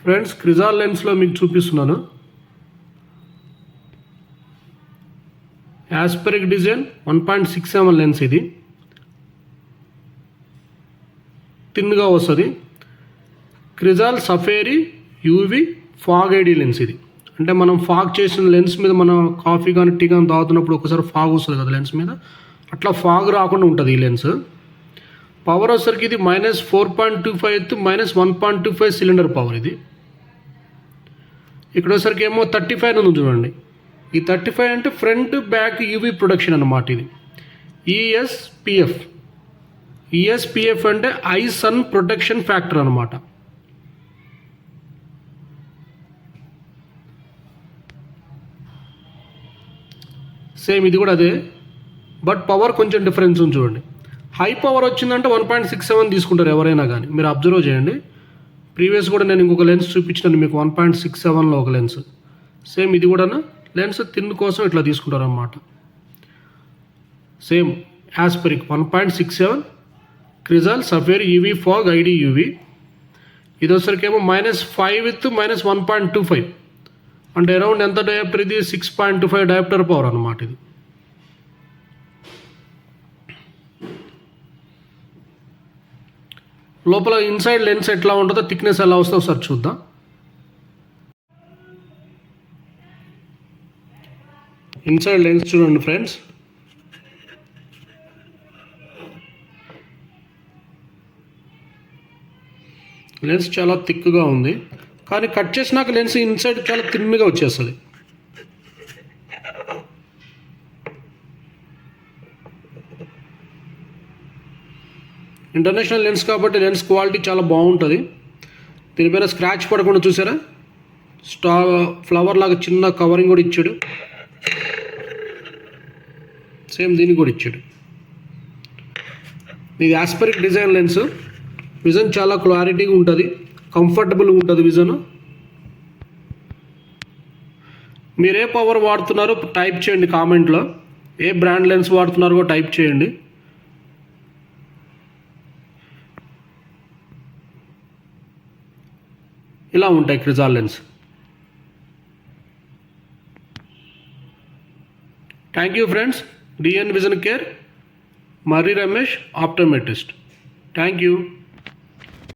Friends, క్రిజాల్ లెన్స్లో మీకు చూపిస్తున్నాను. Aspheric design 1.67 lens. ఇది థిన్గా వస్తుంది. Crizal sapphire UV fog ID lens. ఇది అంటే మనం ఫాగ్ చేసిన లెన్స్ మీద మనం కాఫీ కానీ టీ కానీ తాగుతున్నప్పుడు ఒకసారి ఫాగ్ వస్తుంది కదా లెన్స్ మీద, అట్లా ఫాగ్ రాకుండా ఉంటుంది ఈ లెన్స్. పవర్ వచ్చేసరికి ఇది -4.25 -1.25 సిలిండర్ పవర్. ఇది ఇక్కడ వచ్చేసరికి ఏమో 35 ఉంది చూడండి. ఈ 35 అంటే ఫ్రంట్ బ్యాక్ యూవీ ప్రొడక్షన్ అన్నమాట. ఇది ఈఎస్పిఎఫ్ అంటే ఐ సన్ ప్రొటెక్షన్ ఫ్యాక్టర్ అన్నమాట. సేమ్ ఇది కూడా అదే, బట్ పవర్ కొంచెం డిఫరెన్స్ ఉంది చూడండి. హై పవర్ వచ్చిందంటే 1.67 తీసుకుంటారు ఎవరైనా కానీ. మీరు అబ్జర్వ్ చేయండి. ప్రీవియస్ కూడా నేను ఇంకొక లెన్స్ చూపించాను మీకు 1.67లో ఒక లెన్స్. సేమ్ ఇది కూడా లెన్స్ థిన్ కోసం ఇట్లా తీసుకుంటారు అన్నమాట. Same యాస్పెరిక్ 1.67 క్రిజాల్ సఫేర్ UV fog ID UV. ఇది వచ్చేసరికేమో -5 విత్ -1.25 అంటే అరౌండ్ ఎంత డయాప్టర్ ఇది 6.25 డయాప్టర్ పవర్ అన్నమాట. ఇది లోపల ఇన్సైడ్ లెన్స్ ఎట్లా ఉంటుందో, థిక్నెస్ ఎలా వస్తుందో ఒకసారి చూద్దాం. ఇన్సైడ్ లెన్స్ చూడండి ఫ్రెండ్స్. లెన్స్ చాలా థిక్గా ఉంది, కానీ కట్ చేసినాక లెన్స్ ఇన్సైడ్ చాలా థిన్గా వచ్చేస్తుంది. ఇంటర్నేషనల్ లెన్స్ కాబట్టి లెన్స్ క్వాలిటీ చాలా బాగుంటుంది. దీనిపైన స్క్రాచ్ పడకుండా చూసారా, ఫ్లవర్ లాగా చిన్న కవరింగ్ కూడా ఇచ్చాడు. సేమ్ దీనికి కూడా ఇచ్చాడు. ఇది యాస్పెరిక్ డిజైన్ లెన్స్. విజన్ చాలా క్లారిటీగా ఉంటుంది, కంఫర్టబుల్గా ఉంటుంది విజన్. మీరు ఏ పవర్ వాడుతున్నారో టైప్ చేయండి కామెంట్లో. ఏ బ్రాండ్ లెన్స్ వాడుతున్నారో టైప్ చేయండి. ఇలా ఉంటాయి Crizal lens. Thank you friends. DN vision care, Marri Ramesh, optometrist. Thank you.